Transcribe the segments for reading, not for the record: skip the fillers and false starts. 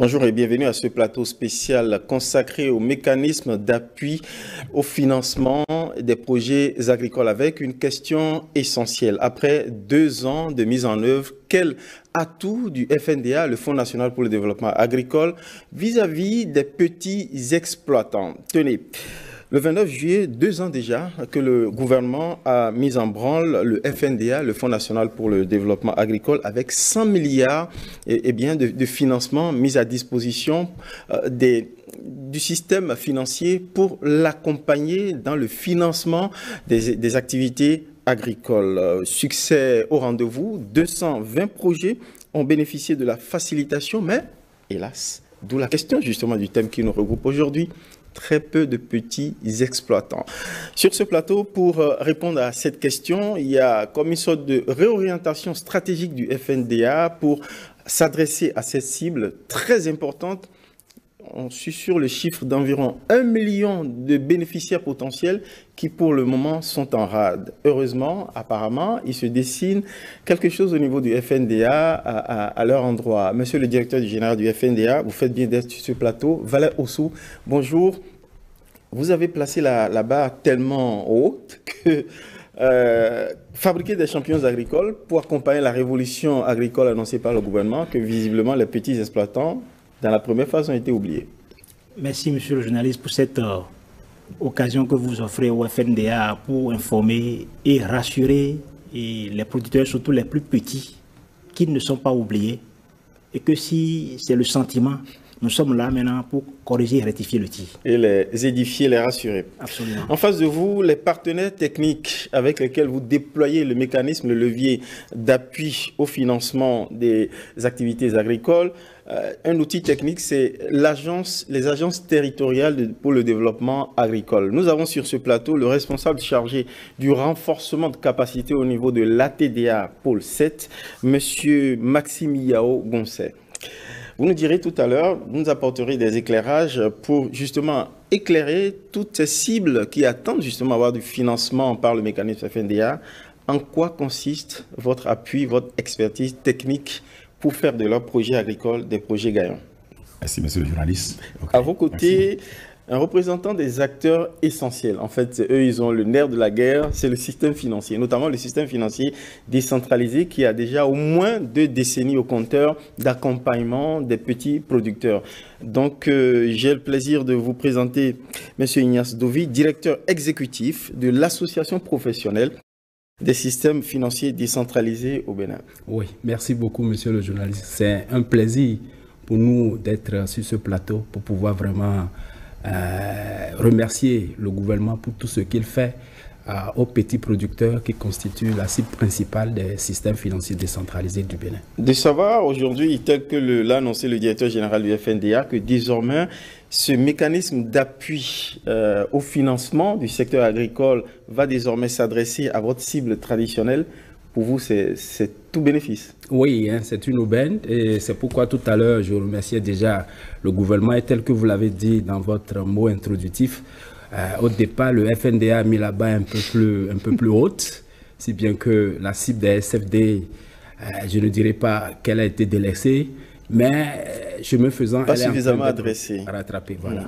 Bonjour et bienvenue à ce plateau spécial consacré au mécanisme d'appui au financement des projets agricoles avec une question essentielle. Après 2 ans de mise en œuvre, quel atout du FNDA, le Fonds national pour le développement agricole, vis-à-vis des petits exploitants? Tenez. Le 29 juillet, 2 ans déjà, que le gouvernement a mis en branle le FNDA, le Fonds national pour le développement agricole, avec 100 milliards de financement mis à disposition du système financier pour l'accompagner dans le financement des activités agricoles. Succès au rendez-vous, 220 projets ont bénéficié de la facilitation, mais hélas, d'où la question justement du thème qui nous regroupe aujourd'hui. Très peu de petits exploitants. Sur ce plateau, pour répondre à cette question, il y a comme une sorte de réorientation stratégique du FNDA pour s'adresser à cette cible très importante. On suit sur le chiffre d'environ 1 million de bénéficiaires potentiels qui pour le moment sont en rade. Heureusement, apparemment, il se dessine quelque chose au niveau du FNDA à leur endroit. Monsieur le directeur général du FNDA, vous faites bien d'être sur ce plateau. Valère Ossou, bonjour. Vous avez placé la barre tellement haute que fabriquer des champions agricoles pour accompagner la révolution agricole annoncée par le gouvernement, que visiblement les petits exploitants dans la première phase ont été oubliés. Merci, monsieur le journaliste, pour cette occasion que vous offrez au FNDA pour informer et rassurer les producteurs, surtout les plus petits, qu'ils ne sont pas oubliés et que si c'est le sentiment, nous sommes là maintenant pour corriger et rectifier le tir. Et les édifier, les rassurer. Absolument. En face de vous, les partenaires techniques avec lesquels vous déployez le mécanisme, le levier d'appui au financement des activités agricoles. Un outil technique, c'est les agences territoriales pour le développement agricole. Nous avons sur ce plateau le responsable chargé du renforcement de capacité au niveau de l'ATDA Pôle 7, M. Maxime Yao Goncet. Vous nous direz tout à l'heure, vous nous apporterez des éclairages pour justement éclairer toutes ces cibles qui attendent justement avoir du financement par le mécanisme FNDA. En quoi consiste votre appui, votre expertise technique pour faire de leurs projets agricoles des projets gagnants? Merci, monsieur le journaliste. Okay. À vos côtés, merci. Un représentant des acteurs essentiels. En fait, eux, ils ont le nerf de la guerre, c'est le système financier, notamment le système financier décentralisé qui a déjà au moins 2 décennies au compteur d'accompagnement des petits producteurs. Donc, j'ai le plaisir de vous présenter M. Ignace Dovi, directeur exécutif de l'association professionnelle des systèmes financiers décentralisés au Bénin. Oui, merci beaucoup, monsieur le journaliste. C'est un plaisir pour nous d'être sur ce plateau pour pouvoir vraiment remercier le gouvernement pour tout ce qu'il fait aux petits producteurs qui constituent la cible principale des systèmes financiers décentralisés du Bénin. De savoir aujourd'hui, tel que l'a annoncé le directeur général du FNDA, que désormais ce mécanisme d'appui au financement du secteur agricole va désormais s'adresser à votre cible traditionnelle. Pour vous, c'est tout bénéfice. Oui, hein, c'est une aubaine et c'est pourquoi tout à l'heure, je remerciais déjà le gouvernement et tel que vous l'avez dit dans votre mot introductif, au départ, le FNDA a mis la barre un peu plus haute, si bien que la cible des SFD, je ne dirais pas qu'elle a été délaissée, mais chemin faisant, pas elle suffisamment est adressée. Rattrapée, voilà.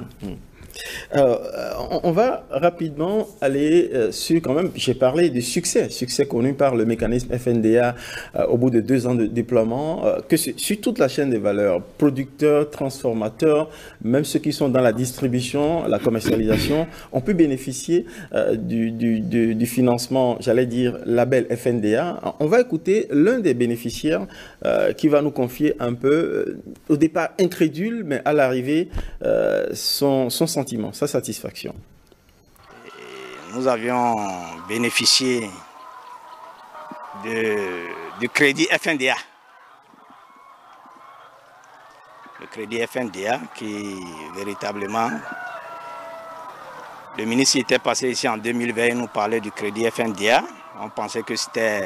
Alors, on va rapidement aller sur quand même, j'ai parlé du succès connu par le mécanisme FNDA au bout de 2 ans de déploiement, que sur toute la chaîne des valeurs, producteurs, transformateurs, même ceux qui sont dans la distribution, la commercialisation, on peut bénéficier du financement, j'allais dire, label FNDA. On va écouter l'un des bénéficiaires qui va nous confier un peu, au départ incrédule, mais à l'arrivée, son sentiment, sa satisfaction. Nous avions bénéficié du crédit FNDA. Le crédit FNDA qui véritablement, le ministre était passé ici en 2020, il nous parlait du crédit FNDA. On pensait que c'était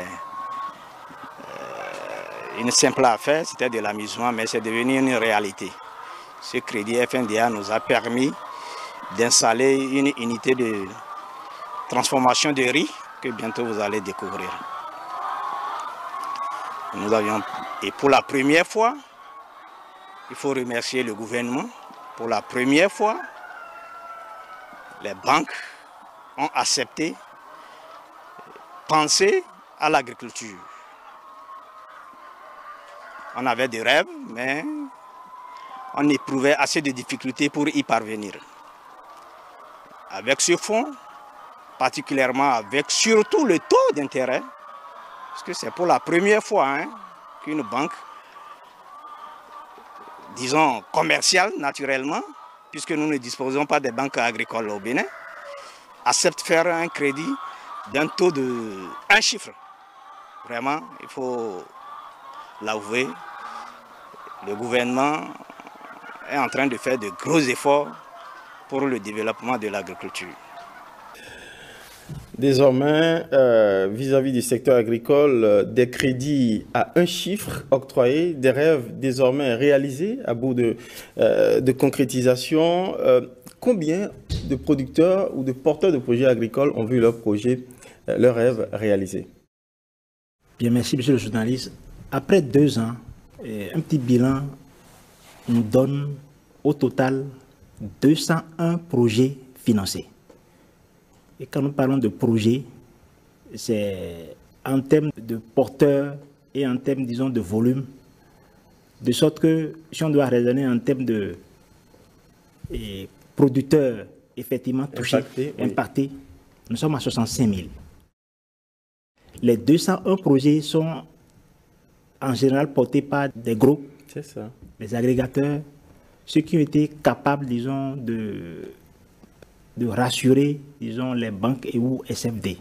une simple affaire, c'était de l'amusement, mais c'est devenu une réalité. Ce crédit FNDA nous a permis d'installer une unité de transformation de riz que bientôt vous allez découvrir. Nous avions, et pour la première fois, il faut remercier le gouvernement. Pour la première fois, les banques ont accepté penser à l'agriculture. On avait des rêves, mais on éprouvait assez de difficultés pour y parvenir. Avec ce fonds, particulièrement avec surtout le taux d'intérêt, parce que c'est pour la première fois qu'une banque, disons commerciale naturellement, puisque nous ne disposons pas des banques agricoles au Bénin, accepte faire un crédit d'un taux de 1 chiffre. Vraiment, il faut l'avouer, le gouvernement est en train de faire de gros efforts pour le développement de l'agriculture. Désormais, vis-à-vis du secteur agricole, des crédits à 1 chiffre octroyés, des rêves désormais réalisés à bout de concrétisation. Combien de producteurs ou de porteurs de projets agricoles ont vu leurs projets, leurs rêves réalisés? Bien, merci, monsieur le journaliste. Après 2 ans, un petit bilan nous donne au total 201 projets financés. Et quand nous parlons de projets, c'est en termes de porteurs et en termes, disons, de volume, de sorte que si on doit raisonner en termes de producteurs effectivement touchés, impactés, nous sommes à 65 000. Les 201 projets sont en général portés par des groupes, des agrégateurs, ceux qui ont été capables, disons, de rassurer, disons, les banques et ou SFD.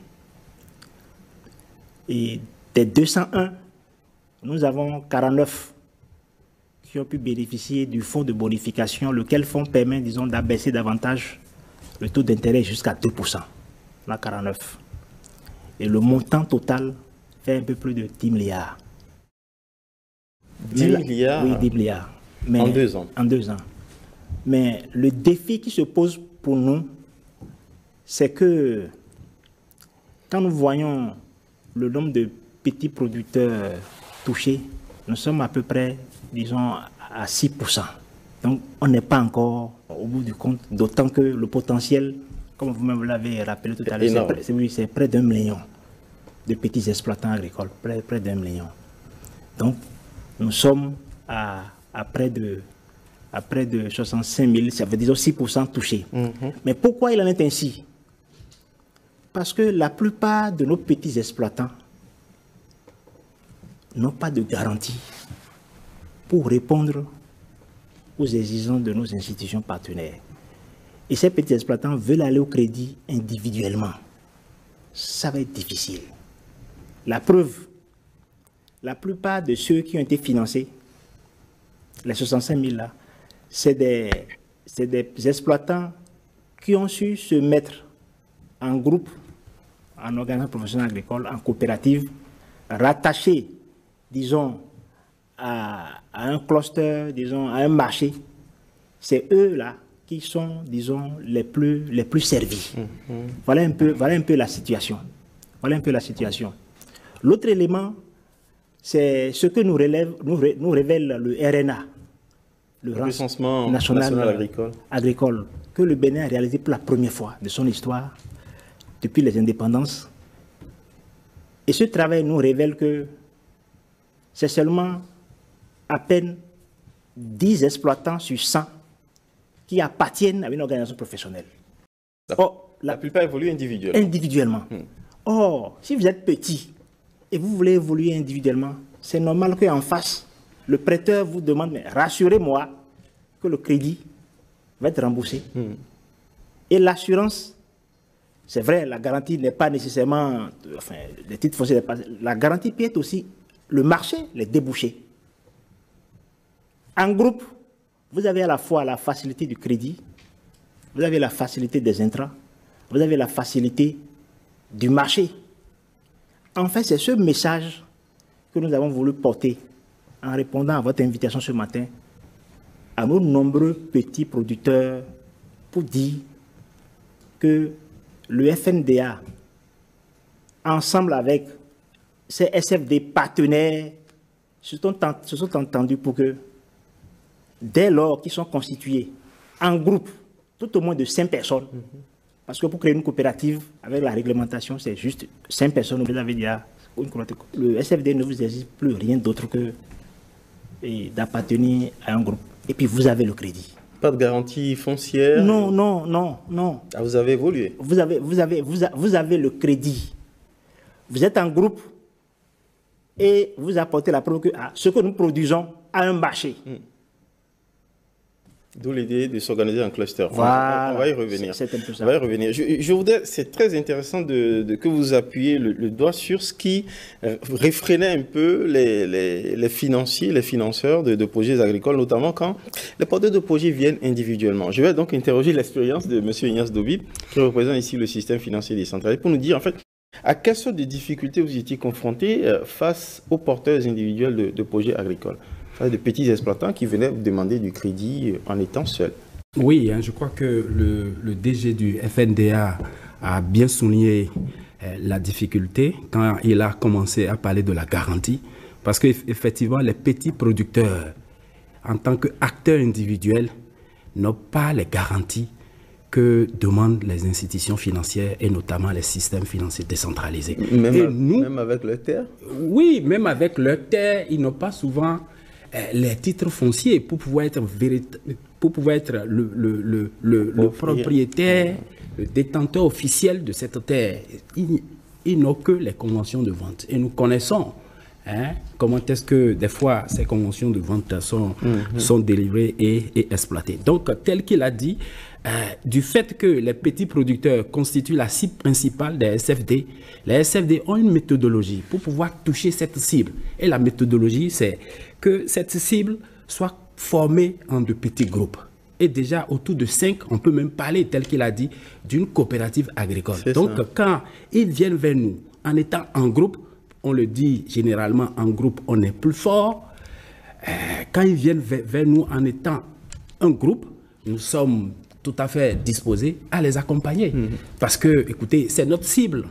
Et des 201, nous avons 49 qui ont pu bénéficier du fonds de bonification, lequel fonds permet, disons, d'abaisser davantage le taux d'intérêt jusqu'à 2%. On a 49. Et le montant total fait un peu plus de 10 milliards. 10 milliards? Oui, 10 milliards. Mais, en 2 ans. En 2 ans. Mais le défi qui se pose pour nous, c'est que quand nous voyons le nombre de petits producteurs touchés, nous sommes à peu près, disons, à 6%. Donc, on n'est pas encore au bout du compte, d'autant que le potentiel, comme vous-même l'avez rappelé tout à l'heure, c'est près d'1 million de petits exploitants agricoles, près d'1 million. Donc, nous sommes à près de 65 000, ça veut dire 6% touchés. Mais pourquoi il en est ainsi? Parce que la plupart de nos petits exploitants n'ont pas de garantie pour répondre aux exigences de nos institutions partenaires. Et ces petits exploitants veulent aller au crédit individuellement. Ça va être difficile. La preuve, la plupart de ceux qui ont été financés, les 65 000 là, c'est des exploitants qui ont su se mettre en groupe, en organisation professionnelle agricole, en coopérative, rattachés, disons, à un cluster, disons, à un marché. C'est eux-là qui sont, disons, les plus servis. Voilà un peu la situation. Voilà un peu la situation. L'autre élément, c'est ce que nous révèle le RNA, le recensement national agricole, que le Bénin a réalisé pour la première fois de son histoire, depuis les indépendances. Et ce travail nous révèle que c'est seulement à peine 10 exploitants sur 100 qui appartiennent à une organisation professionnelle. La plupart évoluent individuellement. Individuellement. Or, si vous êtes petit et vous voulez évoluer individuellement, c'est normal qu'en face, le prêteur vous demande, mais rassurez-moi que le crédit va être remboursé. Et l'assurance, c'est vrai, la garantie n'est pas nécessairement, enfin, les titres fonciers, la garantie peut être aussi le marché, les débouchés. En groupe, vous avez à la fois la facilité du crédit, vous avez la facilité des intrants, vous avez la facilité du marché. En fait, c'est ce message que nous avons voulu porter en répondant à votre invitation ce matin à nos nombreux petits producteurs pour dire que le FNDA, ensemble avec ses SFD partenaires, se sont entendus pour que dès lors qu'ils sont constitués en groupe, tout au moins de 5 personnes, parce que pour créer une coopérative, avec la réglementation, c'est juste 5 personnes, vous avez déjà une coopérative. Le SFD ne vous exige plus rien d'autre que d'appartenir à un groupe. Et puis vous avez le crédit. Pas de garantie foncière? Non, non, non, non. Ah, vous avez évolué? Vous avez le crédit. Vous êtes en groupe et vous apportez la preuve que ce que nous produisons a un marché. D'où l'idée de s'organiser en cluster. Voilà. On va y revenir. C'est un peu ça. On va y revenir. Je voudrais, c'est très intéressant que vous appuyez le doigt sur ce qui réfrénait un peu les financiers, les financeurs de projets agricoles, notamment quand les porteurs de projets viennent individuellement. Je vais donc interroger l'expérience de M. Ignace Dobib, qui représente ici le système financier décentralisé, pour nous dire en fait à quelles sortes de difficultés vous étiez confrontés face aux porteurs individuels de projets agricoles, de petits exploitants qui venaient vous demander du crédit en étant seuls. Oui, je crois que le DG du FNDA a bien souligné la difficulté quand il a commencé à parler de la garantie, parce qu'effectivement, les petits producteurs, en tant qu'acteurs individuels, n'ont pas les garanties que demandent les institutions financières et notamment les systèmes financiers décentralisés. Même avec leur terre? Oui, même avec leur terre, ils n'ont pas souvent les titres fonciers pour pouvoir être, le propriétaire, le détenteur officiel de cette terre. Ils n'ont que les conventions de vente. Et nous connaissons comment est-ce que des fois ces conventions de vente sont délivrées et exploitées. Donc, tel qu'il a dit, du fait que les petits producteurs constituent la cible principale des SFD, les SFD ont une méthodologie pour pouvoir toucher cette cible. Et la méthodologie, c'est que cette cible soit formée en de petits groupes. Et déjà, autour de 5, on peut même parler, tel qu'il a dit, d'une coopérative agricole. Donc, quand ils viennent vers nous en étant en groupe, on le dit généralement, en groupe, on est plus fort. Quand ils viennent vers nous en étant un groupe, nous sommes tout à fait disposés à les accompagner. Parce que, écoutez, c'est notre cible.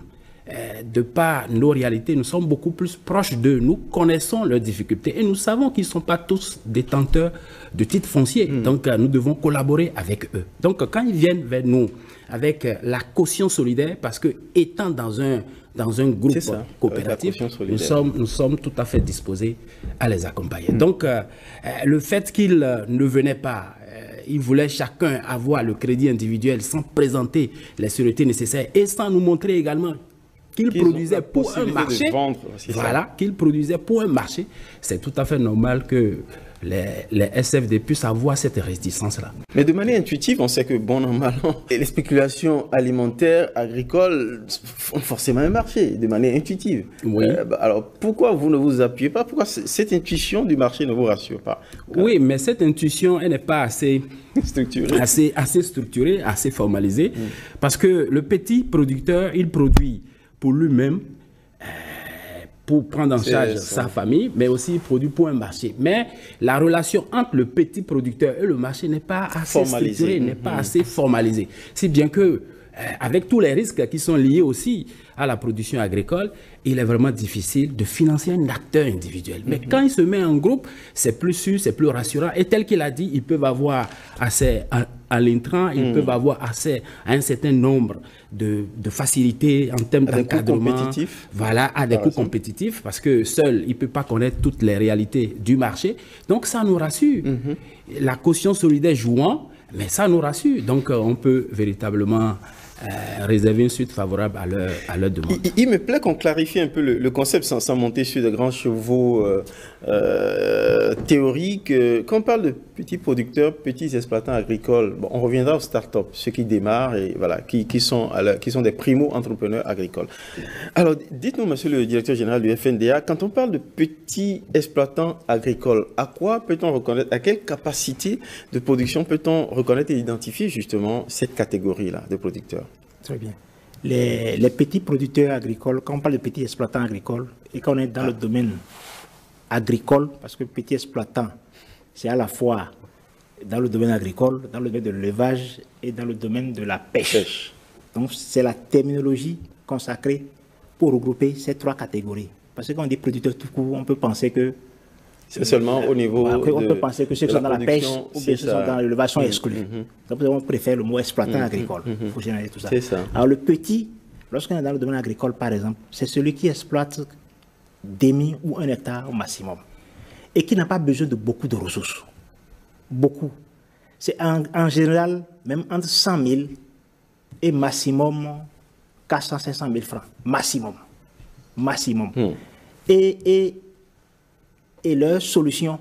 De par nos réalités, nous sommes beaucoup plus proches d'eux. Nous connaissons leurs difficultés et nous savons qu'ils ne sont pas tous détenteurs de titres fonciers. Donc, nous devons collaborer avec eux. Donc, quand ils viennent vers nous avec la caution solidaire, parce que étant dans un groupe coopératif, nous sommes tout à fait disposés à les accompagner. Donc, le fait qu'ils ne venaient pas, ils voulaient chacun avoir le crédit individuel sans présenter les sûretés nécessaires et sans nous montrer également qu'ils produisaient pour un marché. Voilà, qu'ils produisaient pour un marché. C'est tout à fait normal que les SFD puissent avoir cette réticence-là. Mais de manière intuitive, on sait que, bon an, mal an, les spéculations alimentaires, agricoles font forcément un marché, de manière intuitive. Oui. Alors, pourquoi vous ne vous appuyez pas? Pourquoi cette intuition du marché ne vous rassure pas? Oui, mais cette intuition, elle n'est pas assez structurée, assez structurée, assez formalisée, parce que le petit producteur, il produit pour lui-même, pour prendre en charge sa famille, mais aussi il produit pour un marché. Mais la relation entre le petit producteur et le marché n'est pas assez structurée, n'est pas assez formalisée. Si bien que, avec tous les risques qui sont liés aussi à la production agricole, il est vraiment difficile de financer un acteur individuel. Mais quand il se met en groupe, c'est plus sûr, c'est plus rassurant. Et tel qu'il a dit, ils peuvent avoir accès à l'intrant, ils peuvent avoir accès à un certain nombre de facilités en termes d'encadrement. Voilà, à des coûts compétitifs, parce que seul, il ne peut pas connaître toutes les réalités du marché. Donc, ça nous rassure. La caution solidaire jouant, mais ça nous rassure. Donc, on peut véritablement réserver une suite favorable à leur demande. Il me plaît qu'on clarifie un peu le concept sans monter sur de grands chevaux théoriques. Quand on parle de petits producteurs, petits exploitants agricoles, bon, on reviendra aux startups, ceux qui démarrent et voilà, qui sont des primo-entrepreneurs agricoles. Alors, dites-nous, monsieur le directeur général du FNDA, quand on parle de petits exploitants agricoles, à quoi peut-on reconnaître, à quelle capacité de production peut-on reconnaître et identifier justement cette catégorie-là de producteurs? Très bien. Les petits producteurs agricoles, quand on parle de petits exploitants agricoles, et quand on est dans le domaine agricole, parce que petit exploitant, c'est à la fois dans le domaine agricole, dans le domaine de l'élevage et dans le domaine de la pêche. Donc, c'est la terminologie consacrée pour regrouper ces trois catégories. Parce que quand on dit producteur tout court, on peut penser que C'est seulement au niveau on peut penser que ceux qui sont dans la pêche ou ceux qui sont dans l'élevage sont exclus. Donc, on préfère le mot exploitant agricole pour générer tout ça. Ça. Alors, le petit, lorsqu'on est dans le domaine agricole, par exemple, c'est celui qui exploite demi ou 1 hectare au maximum et qui n'a pas besoin de beaucoup de ressources. Beaucoup. C'est en général même entre 100 000 et maximum 400 500 000 francs. Maximum. Et leur solution,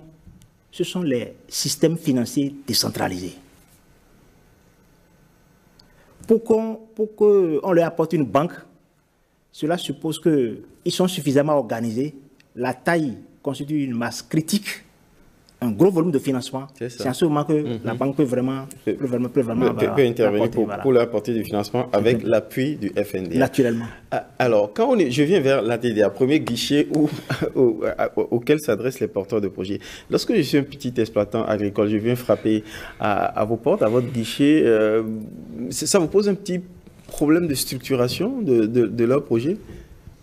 ce sont les systèmes financiers décentralisés. Pour qu'on leur apporte une banque, cela suppose qu'ils sont suffisamment organisés, la taille constitue une masse critique, un gros volume de financement. C'est en ce moment que la banque peut vraiment intervenir pour leur apporter du financement avec l'appui du FNDA. Naturellement. Alors, je viens vers l'ATDA, premier guichet auquel s'adressent les porteurs de projets. Lorsque je suis un petit exploitant agricole, je viens frapper à vos portes, à votre guichet, ça vous pose un petit problème de structuration de leur projet?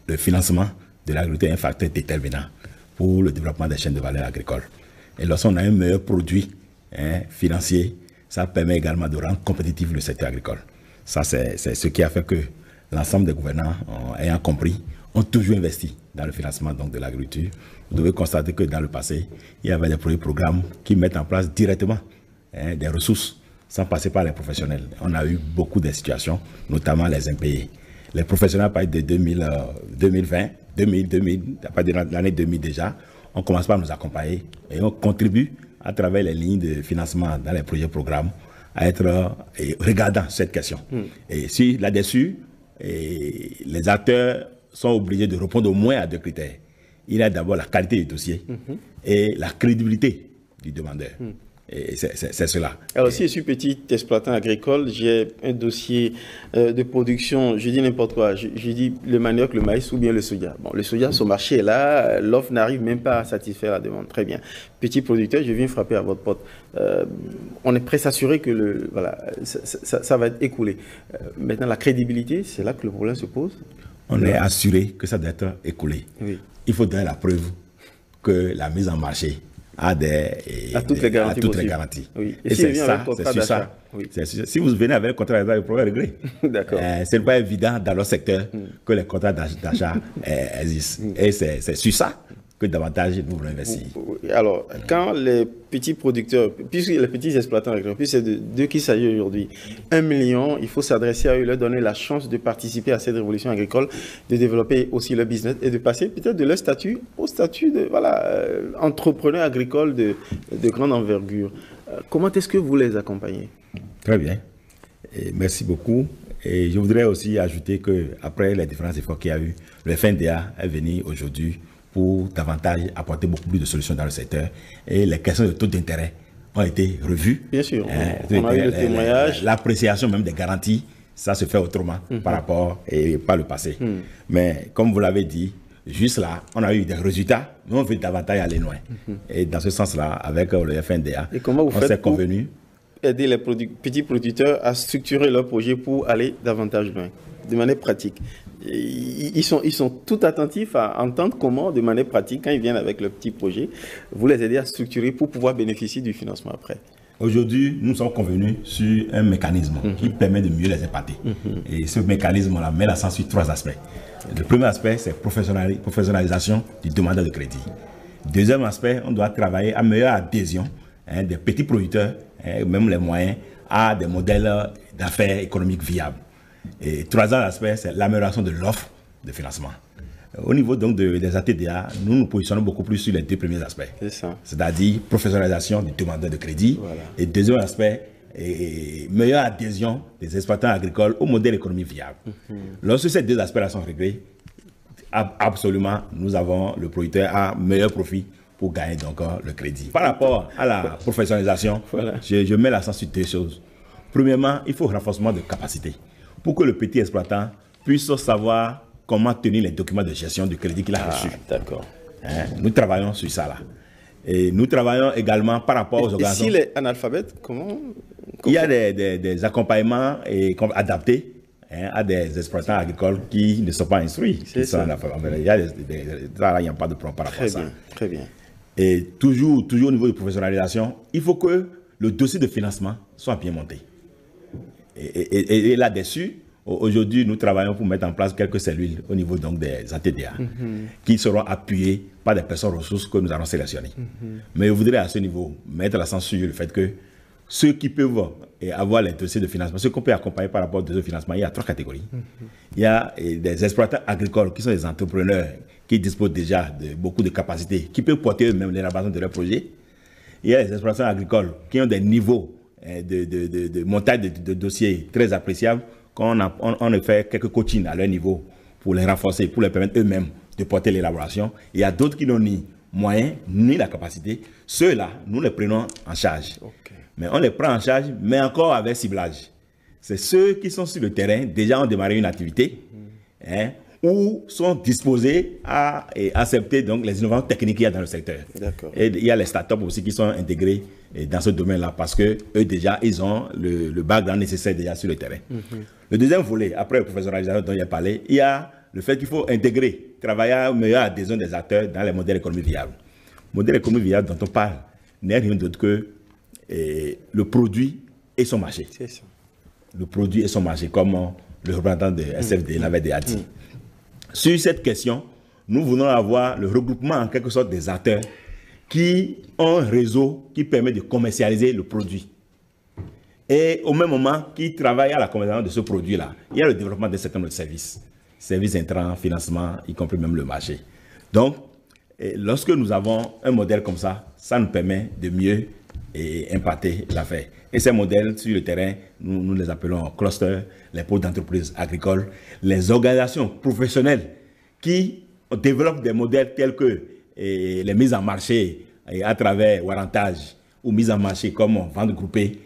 Le financement de l'agriculture est un facteur déterminant pour le développement des chaînes de valeur agricoles. Et lorsqu'on a un meilleur produit financier, ça permet également de rendre compétitif le secteur agricole. Ça, c'est ce qui a fait que l'ensemble des gouvernants, ayant compris, ont toujours investi dans le financement de l'agriculture. Vous devez constater que dans le passé, il y avait des programmes qui mettent en place directement des ressources sans passer par les professionnels. On a eu beaucoup de situations, notamment les impayés. Les professionnels, à partir de 2020, à partir de l'année 2000 déjà, on commence par nous accompagner et on contribue à travers les lignes de financement dans les projets programmes à être regardant cette question. Et si là-dessus, les acteurs sont obligés de répondre au moins à 2 critères. Il y a d'abord la qualité du dossier et la crédibilité du demandeur. Et c'est cela. Alors, si je suis petit exploitant agricole, j'ai un dossier de production, je dis n'importe quoi, je dis le manioc, le maïs ou bien le soja. Bon, le soja, son marché est là, l'offre n'arrive même pas à satisfaire la demande. Très bien. Petit producteur, je viens frapper à votre porte. On est prêt à s'assurer que ça va être écoulé. Maintenant, la crédibilité, c'est là que le problème se pose. On est assuré que ça doit être écoulé. Oui. Il faut donner la preuve que la mise en marché a toutes les garanties. Oui. Et c'est ça, c'est sur ça. Oui. Si vous venez avec un contrat d'achat, le problème est réglé. D'accord. Ce n'est pas évident dans leur secteur que les contrats d'achat existent. Et c'est sur ça que davantage nous voulons investir. Alors, quand les petits producteurs, puisque les petits exploitants, puisque c'est de qui il s'agit aujourd'hui, 1 million, il faut s'adresser à eux, leur donner la chance de participer à cette révolution agricole, de développer aussi leur business et de passer peut-être de leur statut au statut de entrepreneur agricole de grande envergure. Comment est-ce que vous les accompagnez? Très bien. Et merci beaucoup. Et je voudrais aussi ajouter qu'après les différents efforts qu'il y a eu, le FNDA est venu aujourd'hui pour davantage apporter beaucoup plus de solutions dans le secteur. Et les questions de taux d'intérêt ont été revues. Bien sûr, on a eu le témoignage. L'appréciation même des garanties, ça se fait autrement par rapport et par le passé. Mais comme vous l'avez dit, juste là, on a eu des résultats, mais on veut davantage aller loin. Et dans ce sens-là, avec le FNDA, on s'est convenu aider les petits producteurs à structurer leur projet pour aller davantage loin, de manière pratique. Ils sont tout attentifs à entendre comment, de manière pratique, quand ils viennent avec le petit projet, vous les aidez à structurer pour pouvoir bénéficier du financement après. Aujourd'hui, nous sommes convenus sur un mécanisme qui permet de mieux les épater. Et ce mécanisme-là met l'accent sur 3 aspects. Le premier aspect, c'est professionnalisation du demandeur de crédit. Deuxième aspect, on doit travailler à meilleure adhésion des petits producteurs, même les moyens, à des modèles d'affaires économiques viables. Et troisième aspect, c'est l'amélioration de l'offre de financement. Au niveau donc des ATDA, nous nous positionnons beaucoup plus sur les 2 premiers aspects. C'est ça. C'est-à-dire professionnalisation du demandeur de crédit. Voilà. Et deuxième aspect, meilleure adhésion des exploitants agricoles au modèle économique viable. Lorsque ces 2 aspects-là sont réglés, absolument, nous avons le producteur à meilleur profit pour gagner donc le crédit. Par rapport à la professionnalisation, je mets l'accent sur 2 choses. Premièrement, il faut un renforcement de capacité pour que le petit exploitant puisse savoir comment tenir les documents de gestion du crédit qu'il a reçu. D'accord. Nous travaillons sur ça là. Et nous travaillons également par rapport aux organisations. Et s'il est analphabète, comment Il y a des accompagnements adaptés à des exploitants agricoles qui ne sont pas instruits. Il n'y a pas de problème par rapport à ça. Très bien. Et toujours au niveau de professionnalisation, il faut que le dossier de financement soit bien monté. Et là-dessus, aujourd'hui, nous travaillons pour mettre en place quelques cellules au niveau donc des ATDA qui seront appuyées par des personnes ressources que nous allons sélectionner. Mais je voudrais à ce niveau mettre l'accent sur le fait que ceux qui peuvent avoir les dossiers de financement, ceux qu'on peut accompagner par rapport aux dossiers de financement, il y a 3 catégories. Il y a des exploitants agricoles qui sont des entrepreneurs qui disposent déjà de beaucoup de capacités, qui peuvent porter eux-mêmes l'élaboration de leurs projets. Il y a les exploitants agricoles qui ont des niveaux de montage de dossiers très appréciables, qu'on a fait quelques coachings à leur niveau pour les renforcer, pour les permettre eux-mêmes de porter l'élaboration. Il y a d'autres qui n'ont ni moyens, ni la capacité. Ceux-là, nous les prenons en charge. Okay. Mais on les prend en charge, mais encore avec ciblage. C'est ceux qui sont sur le terrain, déjà ont démarré une activité, ou sont disposés à accepter donc, les innovations techniques qu'il y a dans le secteur. Et il y a les startups aussi qui sont intégrés dans ce domaine-là parce que eux déjà, ils ont le background nécessaire déjà sur le terrain. Le deuxième volet, après le professionnalisation dont il a parlé, il y a le fait qu'il faut intégrer, travailler à une meilleure adhésion des acteurs dans les modèles économiques viables. Le modèle économique viable dont on parle n'est rien d'autre que le produit et son marché. C'est ça. Le produit et son marché, comme le représentant de SFD l'avait déjà dit. Sur cette question, nous voulons avoir le regroupement en quelque sorte des acteurs qui ont un réseau qui permet de commercialiser le produit. Et au même moment, qui travaillent à la commercialisation de ce produit-là, il y a le développement d'un certain nombre de services. Services intrants, financement, y compris même le marché. Donc, lorsque nous avons un modèle comme ça, ça nous permet de mieux impacter l'affaire. Et ces modèles sur le terrain, nous les appelons clusters, les pôles d'entreprises agricoles, les organisations professionnelles qui développent des modèles tels que les mises en marché à travers warrantage ou mises en marché comme vente groupée.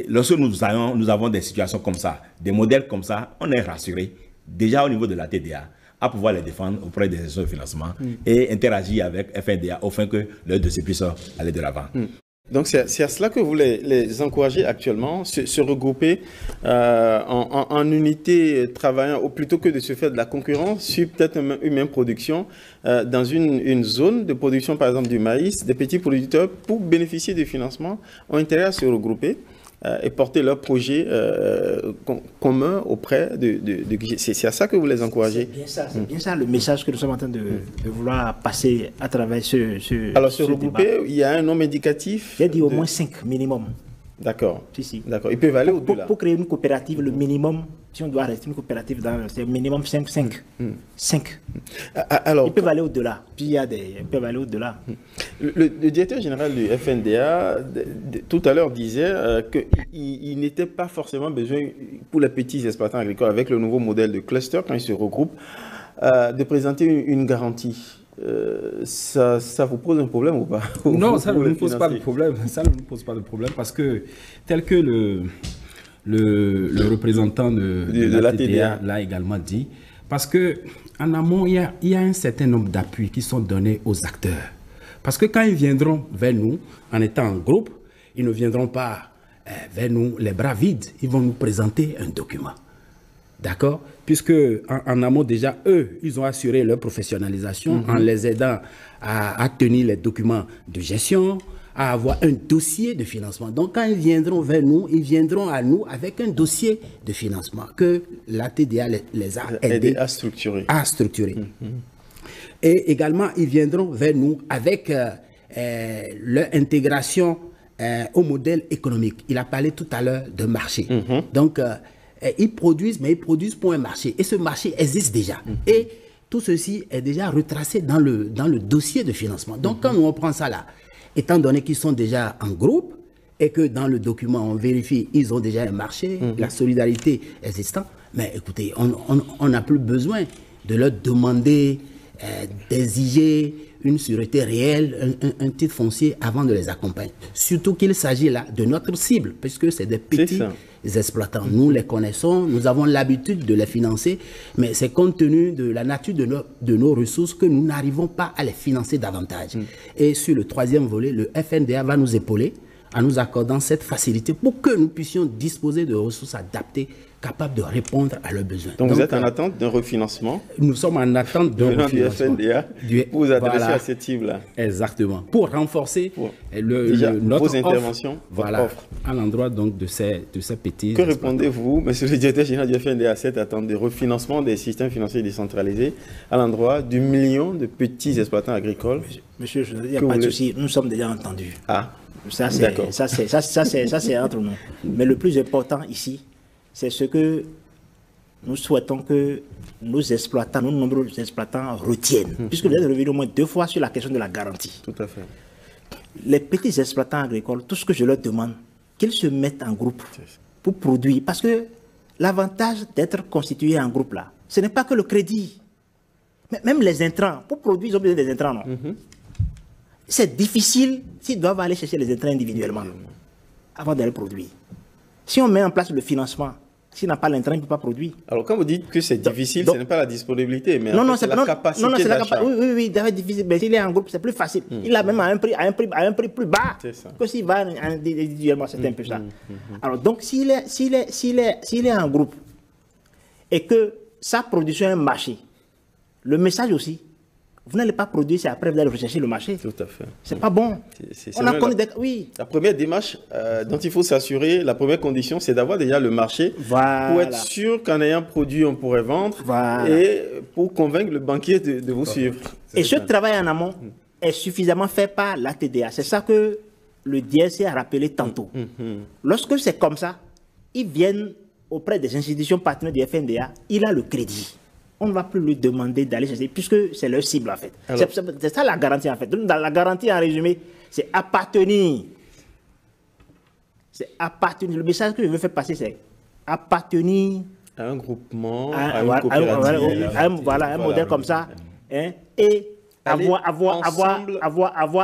Lorsque nous avons des situations comme ça, des modèles comme ça, on est rassuré déjà au niveau de la TDA à pouvoir les défendre auprès des institutions de financement et interagir avec FNDA afin que leur dossier puisse aller de l'avant. Donc c'est à cela que vous les encouragez actuellement, se regrouper en unités travaillant, plutôt que de se faire de la concurrence sur peut-être une même production, dans une zone de production par exemple du maïs, des petits producteurs pour bénéficier du financement ont intérêt à se regrouper et porter leurs projets communs auprès de c'est à ça que vous les encouragez. C'est bien ça le message que nous sommes en train de vouloir passer à travers ce Alors se regrouper, débat. Il y a un nombre indicatif. J'ai dit au moins 5 minimum. D'accord. Si. D'accord. Ils peuvent aller au-delà. Pour créer une coopérative, le minimum, si on doit rester une coopérative, c'est minimum 5. 5. Alors, ils peuvent aller au-delà. Puis ils peuvent aller au-delà. Le directeur général du FNDA, tout à l'heure, disait qu'il n'était pas forcément besoin, pour les petits exploitants agricoles, avec le nouveau modèle de cluster, quand ils se regroupent, de présenter une garantie. Ça vous pose un problème ou pas? Non, ça ne nous pose pas de problème. Ça ne nous pose pas de problème parce que tel que le représentant de la TDA l'a également dit, parce que en amont il y a un certain nombre d'appuis qui sont donnés aux acteurs. Parce que quand ils viendront vers nous en étant en groupe, ils ne viendront pas vers nous les bras vides. Ils vont nous présenter un document. D'accord? Puisque en amont déjà, eux, ils ont assuré leur professionnalisation en les aidant à tenir les documents de gestion, à avoir un dossier de financement. Donc quand ils viendront vers nous, ils viendront à nous avec un dossier de financement que la TDA les a aidés à structurer. Et également, ils viendront vers nous avec leur intégration au modèle économique. Il a parlé tout à l'heure de marché. Donc, ils produisent, mais ils produisent pour un marché. Et ce marché existe déjà. Et tout ceci est déjà retracé dans le dossier de financement. Donc, quand on prend ça là, étant donné qu'ils sont déjà en groupe et que dans le document, on vérifie ils ont déjà un marché, la solidarité existante, mais écoutez, on n'a plus besoin de leur demander d'exiger une sûreté réelle, un titre foncier avant de les accompagner. Surtout qu'il s'agit là de notre cible, puisque c'est des petits exploitants. Nous les connaissons, nous avons l'habitude de les financer, mais c'est compte tenu de la nature de nos ressources que nous n'arrivons pas à les financer davantage. Et sur le troisième volet, le FNDA va nous épauler en nous accordant cette facilité pour que nous puissions disposer de ressources adaptées capables de répondre à leurs besoins. Donc vous êtes en attente d'un refinancement? Nous sommes en attente d'un refinancement du FNDA pour vous adresser à cette cible-là. Exactement. Pour renforcer notre vos interventions, votre offre à l'endroit donc de ces petits. Que répondez-vous, monsieur le directeur général du FNDA, à cette attente de refinancement des systèmes financiers décentralisés à l'endroit du million de petits exploitants agricoles? Monsieur, je ne dis pas de souci, nous sommes déjà entendus. Ah, ça c'est entre nous. Mais le plus important ici, c'est ce que nous souhaitons que nos exploitants, nos nombreux exploitants retiennent. Puisque vous êtes revenu au moins 2 fois sur la question de la garantie. Tout à fait. Les petits exploitants agricoles, tout ce que je leur demande, qu'ils se mettent en groupe pour produire. Parce que l'avantage d'être constitué en groupe là, ce n'est pas que le crédit. Mais même les intrants, pour produire, ils ont besoin des intrants, non? C'est difficile s'ils doivent aller chercher les intrants individuellement avant d'aller produire. Si on met en place le financement, s'il n'a pas l'intrant, il ne peut pas produire. Alors, quand vous dites que c'est difficile, ce n'est pas la disponibilité, mais c'est la capacité d'achat. Oui, c'est difficile. Mais s'il est en groupe, c'est plus facile. Il a même à un prix plus bas que s'il va individuellement. C'est un peu ça. Alors, donc, s'il est en groupe et que sa production est un marché, le message aussi, vous n'allez pas produire, c'est après vous allez rechercher le marché. Tout à fait. C'est pas bon. La première démarche dont il faut s'assurer, la première condition, c'est d'avoir déjà le marché pour être sûr qu'en ayant produit, on pourrait vendre et pour convaincre le banquier de vous suivre. Et ce travail en amont est suffisamment fait par la TDA. C'est ça que le DSC a rappelé tantôt. Lorsque c'est comme ça, ils viennent auprès des institutions partenaires du FNDA, il a le crédit. On ne va plus lui demander d'aller chercher, puisque c'est leur cible en fait. C'est ça la garantie en fait. Donc, dans la garantie en résumé, c'est appartenir. C'est appartenir. Le message que je veux faire passer, c'est appartenir à un groupement, à une coopérative. Un modèle comme ça. Hein, et avoir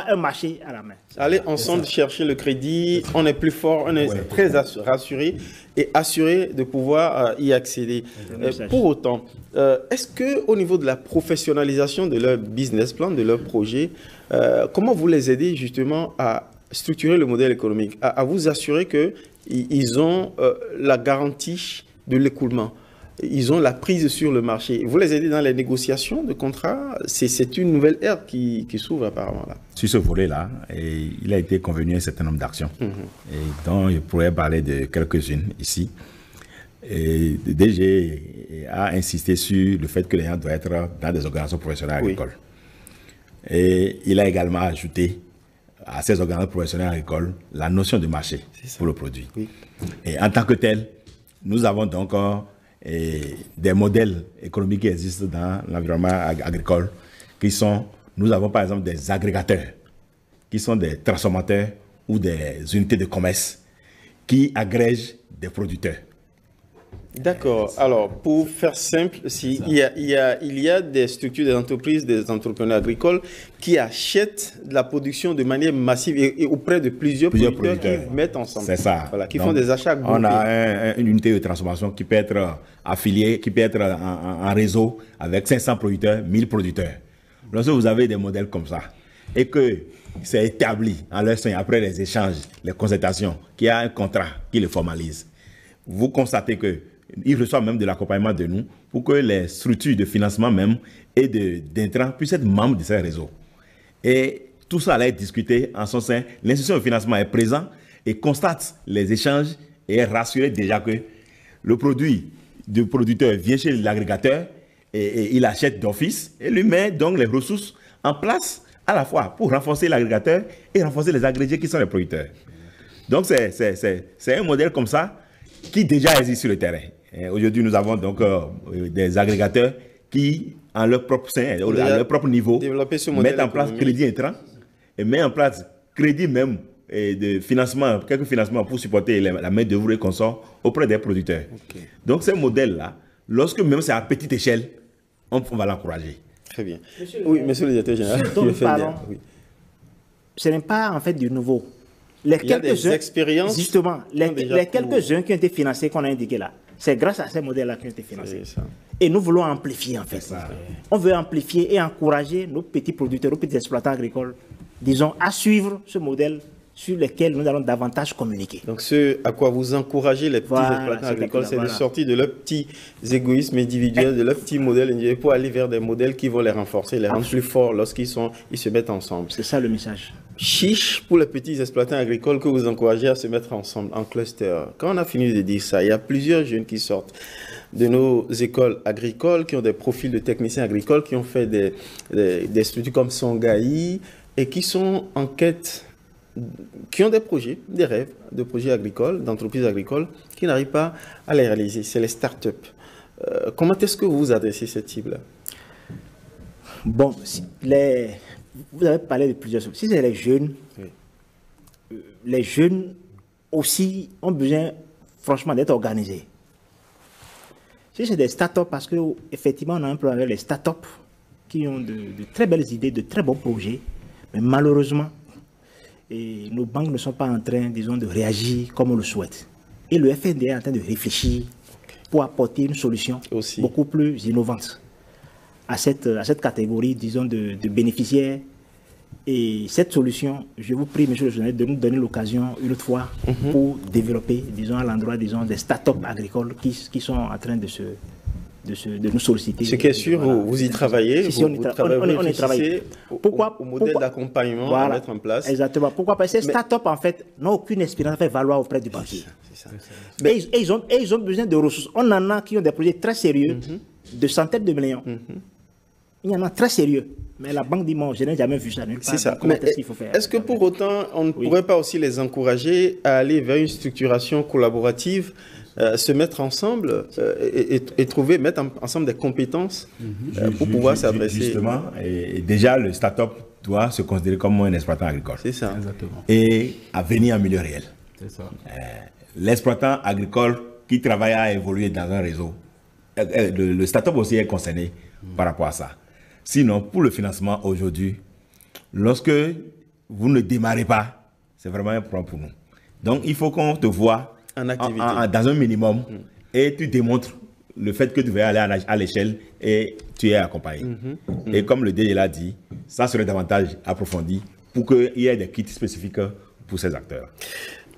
un marché à la main. Aller ensemble chercher le crédit, on est plus fort, on est très rassuré et assuré de pouvoir y accéder. Pour autant, est-ce qu'au niveau de la professionnalisation de leur business plan, de leur projet, comment vous les aidez justement à structurer le modèle économique, à vous assurer qu'ils ont la garantie de l'écoulement? Ils ont la prise sur le marché. Vous les aidez dans les négociations de contrats. C'est une nouvelle ère qui s'ouvre apparemment là. Sur ce volet-là, il a été convenu un certain nombre d'actions. Et dont je pourrais parler de quelques-unes ici. Et DG a insisté sur le fait que les gens doivent être dans des organisations professionnelles agricoles. Et il a également ajouté à ces organisations professionnelles agricoles la notion de marché pour le produit. Et en tant que tel, nous avons donc des modèles économiques qui existent dans l'environnement agricole, qui sont, nous avons par exemple des agrégateurs, qui sont des transformateurs ou des unités de commerce, qui agrègent des producteurs. D'accord. Alors, pour faire simple, il y a des structures, des entreprises, des entrepreneurs agricoles qui achètent de la production de manière massive et auprès de plusieurs producteurs qui mettent ensemble. C'est ça. Voilà, qui font des achats groupés. On a une unité de transformation qui peut être affiliée, qui peut être en réseau avec 500 producteurs, 1000 producteurs. Lorsque vous avez des modèles comme ça et que c'est établi en leur sein après les échanges, les concertations, qu'il y a un contrat qui le formalise, vous constatez que ils reçoivent même de l'accompagnement de nous pour que les structures de financement même et d'intrants puissent être membres de ces réseaux. Et tout ça allait être discuté en son sein. L'institution de financement est présente et constate les échanges et est rassuré déjà que le produit du producteur vient chez l'agrégateur et il achète d'office et lui met donc les ressources en place à la fois pour renforcer l'agrégateur et renforcer les agrégés qui sont les producteurs. Donc c'est un modèle comme ça qui déjà existe sur le terrain. Aujourd'hui, nous avons donc des agrégateurs qui, en leur propre sein, à leur propre niveau, mettent en place crédit intrant et mettent en place crédit même de financement, quelques financements pour supporter la main d'œuvre et consort auprès des producteurs. Donc, ces modèles-là, lorsque même c'est à petite échelle, on va l'encourager. Très bien. Monsieur le directeur général, ce n'est pas en fait du nouveau. Il y a des expériences. Justement, les quelques-uns qui ont été financés, qu'on a indiqué là, c'est grâce à ces modèles-là qui ont été financés. Et nous voulons amplifier en fait. On veut amplifier et encourager nos petits producteurs, nos petits exploitants agricoles, disons, à suivre ce modèle sur lesquels nous allons davantage communiquer. Donc ce à quoi vous encouragez les petits exploitants agricoles, c'est de sortir de leurs petits égoïsmes individuels, de leurs petits modèles individuels pour aller vers des modèles qui vont les renforcer, les rendre plus forts lorsqu'ils se mettent ensemble. C'est ça le message. Chiche pour les petits exploitants agricoles que vous encouragez à se mettre ensemble en cluster. Quand on a fini de dire ça, il y a plusieurs jeunes qui sortent de nos écoles agricoles, qui ont des profils de techniciens agricoles, qui ont fait des structures comme Songaï et qui sont en quête, qui ont des projets, des rêves de projets agricoles, d'entreprises agricoles, qui n'arrivent pas à les réaliser. C'est les startups. Comment est-ce que vous vous adressez à cette cible-là? Bon, vous avez parlé de plusieurs choses. Si c'est les jeunes aussi ont besoin, franchement, d'être organisés. Si c'est des startups, parce qu'effectivement, on a un problème avec les startups qui ont de très belles idées, de très bons projets, mais malheureusement, nos banques ne sont pas en train, disons, de réagir comme on le souhaite. Et le FNDA est en train de réfléchir pour apporter une solution beaucoup plus innovante à cette catégorie, disons, de bénéficiaires. Et cette solution, je vous prie, monsieur le journaliste, de nous donner l'occasion une autre fois pour développer, disons, à l'endroit, disons, des startups agricoles qui sont en train de nous solliciter. Ce qui est sûr, voilà, vous y travaillez, on y travaille. Pourquoi au modèle d'accompagnement à mettre en place. Exactement. Pourquoi? Parce que ces startups, en fait, n'ont aucune expérience à faire valoir auprès du banquier. Et ils ont besoin de ressources. On en a qui ont des projets très sérieux, de centaines de millions. Il y en a très sérieux. Mais la banque dit, je n'ai jamais vu ça. C'est ça. Mais est-ce que pour autant, on ne pourrait pas aussi les encourager à aller vers une structuration collaborative, se mettre ensemble et mettre ensemble des compétences pour pouvoir s'adresser. Justement, et déjà, le start-up doit se considérer comme un exploitant agricole. C'est ça. Exactement. Et à venir en milieu réel. C'est ça. L'exploitant agricole qui travaille à évoluer dans un réseau, le start-up aussi est concerné par rapport à ça. Sinon, pour le financement aujourd'hui, lorsque vous ne démarrez pas, c'est vraiment un problème pour nous. Donc, il faut qu'on te voie en activité. Dans un minimum et tu démontres le fait que tu vas aller à l'échelle et tu es accompagné. Et comme le DG l'a dit, ça serait davantage approfondi pour qu'il y ait des kits spécifiques pour ces acteurs.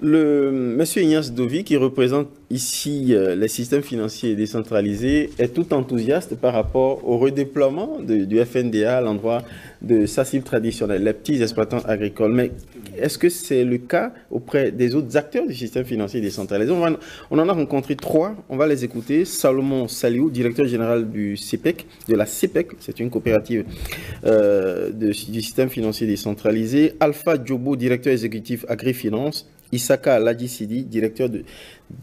Monsieur Ignace Dovi, qui représente ici les systèmes financiers décentralisés, est tout enthousiaste par rapport au redéploiement du FNDA à l'endroit de sa cible traditionnelle, les petits exploitants agricoles. Mais est-ce que c'est le cas auprès des autres acteurs du système financier décentralisé? On en a rencontré 3, on va les écouter. Salomon Saliou, directeur général du CEPEC, de la CEPEC, c'est une coopérative du système financier décentralisé. Alpha Djobo, directeur exécutif Agri-Finance. Issaka Ladjissidi, directeur de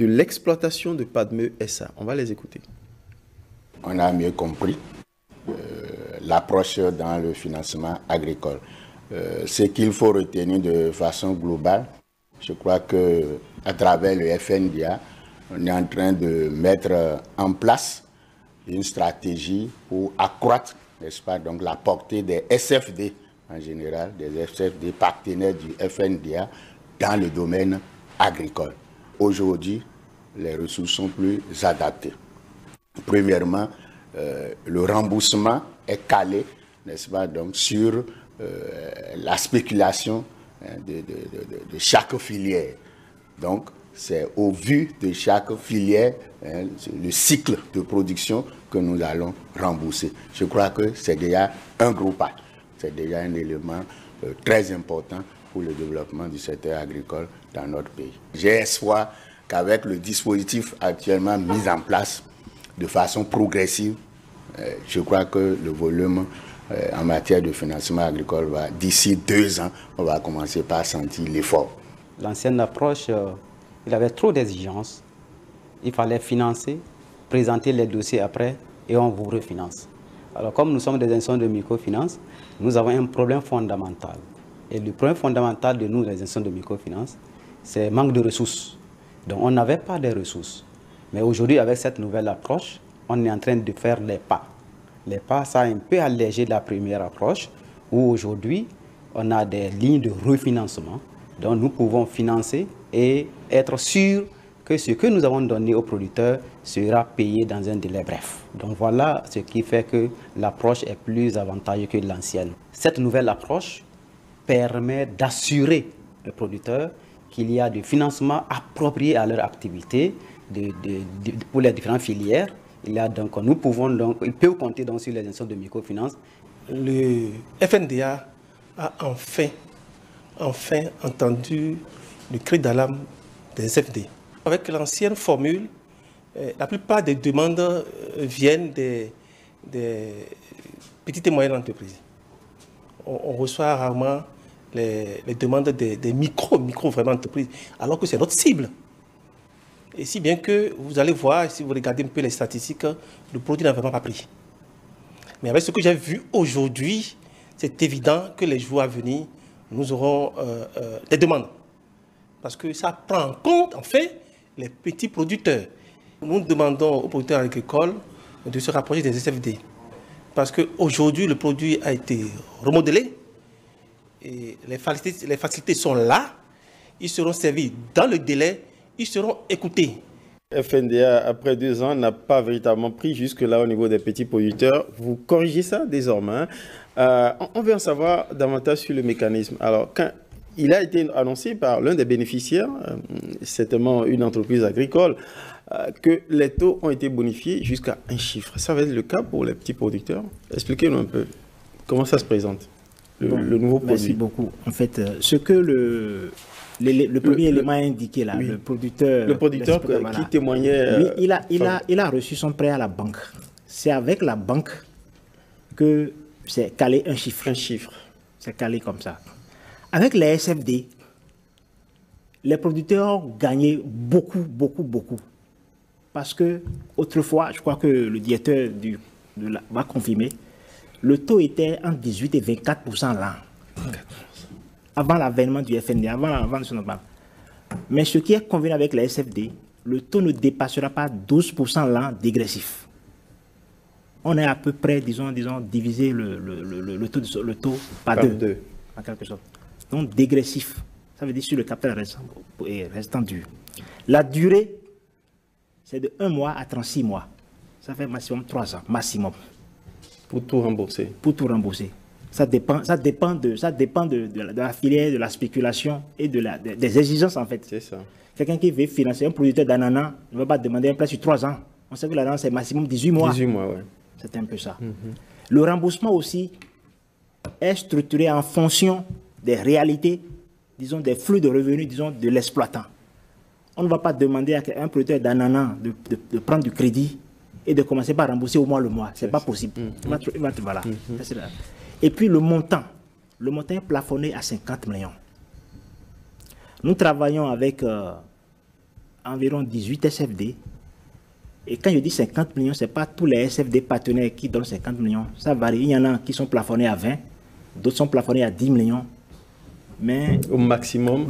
l'exploitation de Padme SA. On va les écouter. On a mieux compris l'approche dans le financement agricole. Ce qu'il faut retenir de façon globale, je crois qu'à travers le FNDA, on est en train de mettre en place une stratégie pour accroître, n'est-ce pas, donc la portée des SFD en général, des SFD partenaires du FNDA, dans le domaine agricole. Aujourd'hui, les ressources sont plus adaptées. Premièrement, le remboursement est calé, n'est-ce pas, donc sur la spéculation de chaque filière. Donc, c'est au vu de chaque filière, le cycle de production que nous allons rembourser. Je crois que c'est déjà un gros pas. C'est déjà un élément très important pour le développement du secteur agricole dans notre pays. J'ai espoir qu'avec le dispositif actuellement mis en place de façon progressive, je crois que le volume en matière de financement agricole va, d'ici 2 ans, on va commencer par sentir l'effort. L'ancienne approche, il avait trop d'exigences. Il fallait financer, présenter les dossiers après et on vous refinance. Alors comme nous sommes des institutions de microfinance, nous avons un problème fondamental. Et le problème fondamental de nous, les institutions de microfinance, c'est le manque de ressources. Donc on n'avait pas de ressources. Mais aujourd'hui, avec cette nouvelle approche, on est en train de faire les pas. Les pas, ça a un peu allégé la première approche, où aujourd'hui, on a des lignes de refinancement. Donc nous pouvons financer et être sûrs que ce que nous avons donné aux producteurs sera payé dans un délai bref. Donc voilà ce qui fait que l'approche est plus avantageuse que l'ancienne. Cette nouvelle approche permet d'assurer producteurs qu'il y a du financement approprié à leur activité pour les différentes filières. Il y a donc, ils peuvent compter donc sur les institutions de microfinance. Le FNDA a enfin entendu le cri d'alarme des FD. Avec l'ancienne formule, la plupart des demandes viennent des petites et moyennes entreprises. On reçoit rarement les demandes des micro vraiment entreprises, alors que c'est notre cible. Et si bien que vous allez voir, si vous regardez un peu les statistiques, le produit n'a vraiment pas pris. Mais avec ce que j'ai vu aujourd'hui, c'est évident que les jours à venir, nous aurons des demandes. Parce que ça prend en compte, en fait, les petits producteurs. Nous demandons aux producteurs agricoles de se rapprocher des SFD. Parce qu'aujourd'hui, le produit a été remodelé. Et les facilités sont là. Ils seront servis dans le délai. Ils seront écoutés. FNDA, après 2 ans, n'a pas véritablement pris jusque-là au niveau des petits producteurs. Vous corrigez ça désormais. On veut en savoir davantage sur le mécanisme. Alors, quand il a été annoncé par l'un des bénéficiaires, certainement une entreprise agricole, que les taux ont été bonifiés jusqu'à 1 chiffre. Ça va être le cas pour les petits producteurs. Expliquez-nous un peu comment ça se présente, le nouveau produit. Merci beaucoup. En fait, ce que le premier élément indiqué là, oui. le producteur qui témoignait... lui, il a reçu son prêt à la banque. C'est avec la banque que c'est calé un chiffre. Un chiffre. C'est calé comme ça. Avec les SFD, les producteurs gagnaient beaucoup. Parce que autrefois, je crois que le directeur va confirmer, le taux était entre 18 et 24% là. Avant l'avènement du FNDA, avant son normal. Mais ce qui est convenu avec les SFD, le taux ne dépassera pas 12% l'an dégressif. On est à peu près, disons divisé le taux par deux, en quelque sorte. Donc dégressif, ça veut dire sur le capital restant dur. La durée, c'est de 1 mois à 36 mois. Ça fait maximum 3 ans, maximum. Pour tout rembourser. Pour tout rembourser. Ça dépend de la filière, de la spéculation et des exigences en fait. C'est ça. Quelqu'un qui veut financer un producteur d'ananas ne va pas demander un prêt sur 3 ans. On sait que l'ananas c'est maximum 18 mois. 18 mois, oui. C'est un peu ça. Le remboursement aussi est structuré en fonction des réalités, disons des flux de revenus, disons de l'exploitant. On ne va pas demander à un producteur d'ananas de prendre du crédit et de commencer par rembourser au moins le mois. C'est pas possible. Voilà. Et puis le montant est plafonné à 50 millions. Nous travaillons avec environ 18 SFD. Et quand je dis 50 millions, ce n'est pas tous les SFD partenaires qui donnent 50 millions. Ça varie. Il y en a qui sont plafonnés à 20, d'autres sont plafonnés à 10 millions. Mais au maximum,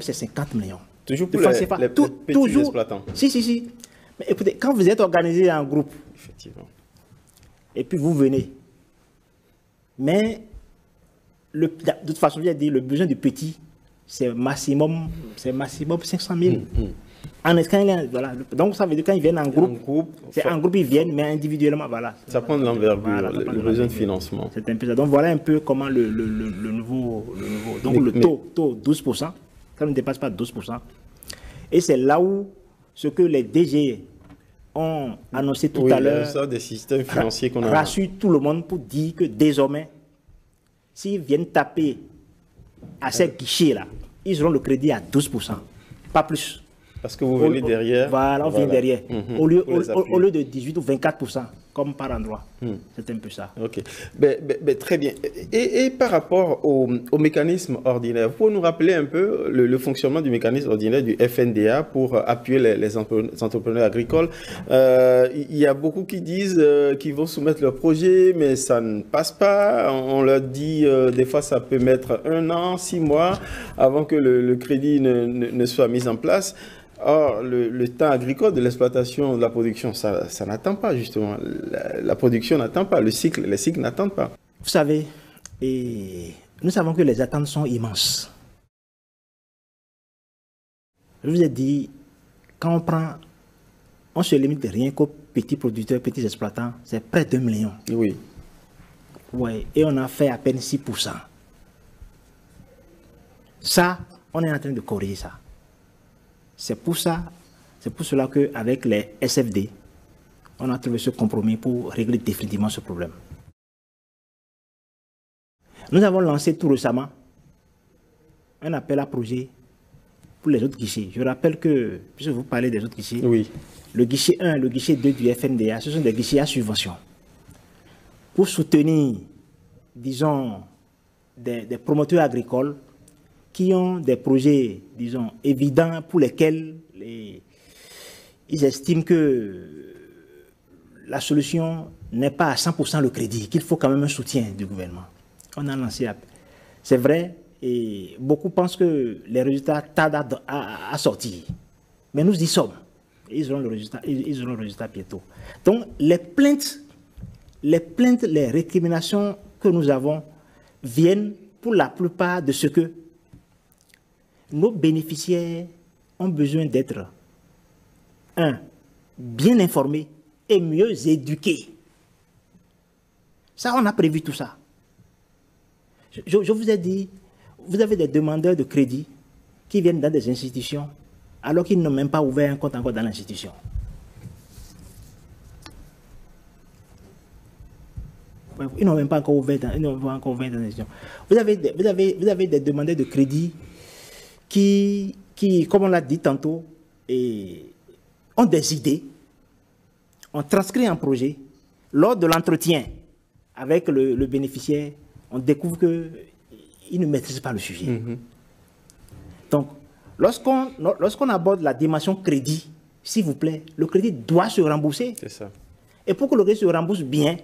c'est 50 millions. Toujours pour les petits exploitants. Si. Mais écoutez, quand vous êtes organisé en groupe, effectivement, et puis vous venez, mais de toute façon, je vais dire, le besoin du petit, c'est maximum 500 000. Voilà. Donc ça veut dire quand ils viennent en groupe, c'est en groupe ils viennent, mais individuellement, voilà. Ça prend de l'envergure, le besoin de financement. C'est un peu ça. Donc voilà un peu comment le nouveau. Donc le taux 12%, ça ne dépasse pas 12%. Et c'est là où ce que les DG ont annoncé tout à l'heure, ça, des systèmes financiers qu'on a... rassure tout le monde pour dire que désormais, s'ils viennent taper à ces guichets-là, ils auront le crédit à 12%, pas plus. Parce que vous venez derrière. Voilà, on vient derrière. Au lieu de 18 ou 24%, comme par endroit. C'est un peu ça. Ok. Très bien. Et par rapport au mécanisme ordinaire, vous pouvez nous rappeler un peu le fonctionnement du mécanisme ordinaire du FNDA pour appuyer les entrepreneurs agricoles. Il y a beaucoup qui disent qu'ils vont soumettre leur projet, mais ça ne passe pas. On leur dit, des fois, ça peut mettre 1 an, 6 mois avant que le crédit ne soit mis en place. Or, le temps agricole de l'exploitation, de la production, ça n'attend pas justement. La production n'attend pas, les cycles n'attendent pas. Vous savez, nous savons que les attentes sont immenses. Je vous ai dit, quand on se limite rien qu'aux petits producteurs, petits exploitants, c'est près d'1 million. Oui. Ouais, et on a fait à peine 6%. Ça, On est en train de corriger ça. C'est pour cela qu'avec les SFD, on a trouvé ce compromis pour régler définitivement ce problème. Nous avons lancé tout récemment un appel à projet pour les autres guichets. Je rappelle que, puisque vous parlez des autres guichets, oui. Le guichet 1, le guichet 2 du FNDA, ce sont des guichets à subvention. Pour soutenir, disons, des promoteurs agricoles qui ont des projets, disons, évidents pour lesquels ils estiment que la solution n'est pas à 100% le crédit, qu'il faut quand même un soutien du gouvernement. On a lancé, c'est vrai, et beaucoup pensent que les résultats tardent à sortir. Mais nous y sommes. Ils auront le résultat bientôt. Donc, les plaintes, les récriminations que nous avons viennent pour la plupart de ce que nos bénéficiaires ont besoin d'être, bien informés et mieux éduqués. Ça, on a prévu tout ça. Je vous ai dit, vous avez des demandeurs de crédit qui viennent dans des institutions alors qu'ils n'ont même pas ouvert un compte encore dans l'institution. Ils n'ont même pas encore ouvert dans l'institution. Vous avez des demandeurs de crédit qui, comme on l'a dit tantôt, ont des idées, ont transcrit un projet. Lors de l'entretien avec le bénéficiaire, on découvre qu'il ne maîtrise pas le sujet. Mm-hmm. Donc, lorsqu'on aborde la dimension crédit, s'il vous plaît, le crédit doit se rembourser. C'est ça. Et pour que le crédit se rembourse bien,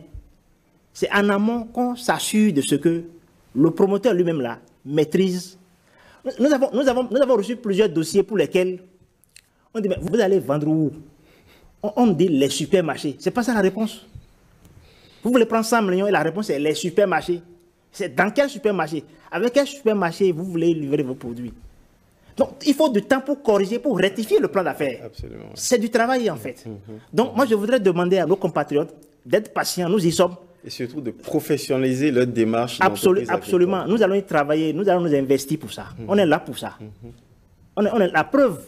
c'est en amont qu'on s'assure de ce que le promoteur lui-même là maîtrise. Nous avons reçu plusieurs dossiers pour lesquels on dit, mais vous allez vendre où? On dit les supermarchés. C'est pas ça la réponse. Vous voulez prendre 100 millions et la réponse est les supermarchés. C'est dans quel supermarché? Avec quel supermarché vous voulez livrer vos produits? Donc, il faut du temps pour corriger, pour rectifier le plan d'affaires. Absolument. C'est du travail, en fait. Donc, moi, je voudrais demander à nos compatriotes d'être patients. Nous y sommes. Et surtout de professionnaliser leur démarche. Absolument. Nous allons y travailler. Nous allons nous investir pour ça. On est là pour ça. On est la preuve.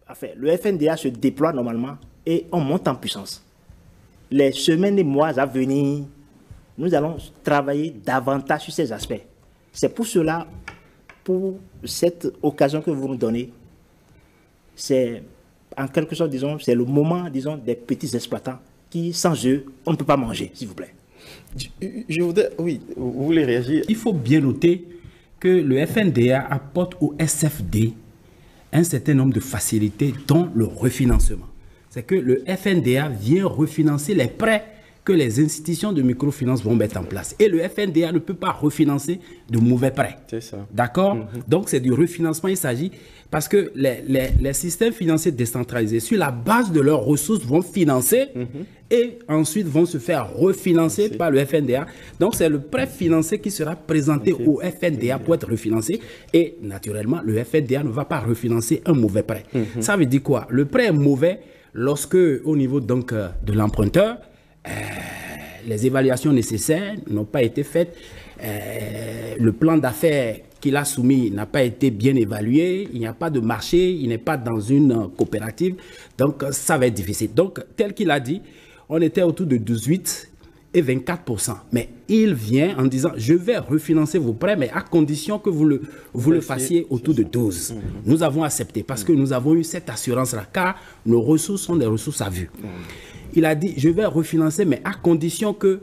Enfin, le FNDA se déploie normalement et on monte en puissance. Les semaines et mois à venir, nous allons travailler davantage sur ces aspects. C'est pour cela, pour cette occasion que vous nous donnez, c'est en quelque sorte, disons, c'est le moment, disons, des petits exploitants qui, sans eux, on ne peut pas manger, s'il vous plaît. Je voudrais, oui, vous voulez réagir? Il faut bien noter que le FNDA apporte au SFD un certain nombre de facilités, dont le refinancement. C'est que le FNDA vient refinancer les prêts que les institutions de microfinance vont mettre en place. Et le FNDA ne peut pas refinancer de mauvais prêts. C'est ça. D'accord? Donc, c'est du refinancement. Il s'agit parce que les systèmes financiers décentralisés, sur la base de leurs ressources, vont financer et ensuite vont se faire refinancer par le FNDA. Donc, c'est le prêt financier qui sera présenté au FNDA pour être refinancé. Et naturellement, le FNDA ne va pas refinancer un mauvais prêt. Ça veut dire quoi? Le prêt est mauvais lorsque, au niveau donc de l'emprunteur, les évaluations nécessaires n'ont pas été faites, le plan d'affaires qu'il a soumis n'a pas été bien évalué, il n'y a pas de marché, il n'est pas dans une coopérative, donc ça va être difficile. Donc, tel qu'il a dit, on était autour de 18 et 24%. Mais il vient en disant, je vais refinancer vos prêts, mais à condition que vous le fassiez autour de 12. Nous avons accepté parce que nous avons eu cette assurance-là, car nos ressources sont des ressources à vue. Il a dit, je vais refinancer, mais à condition que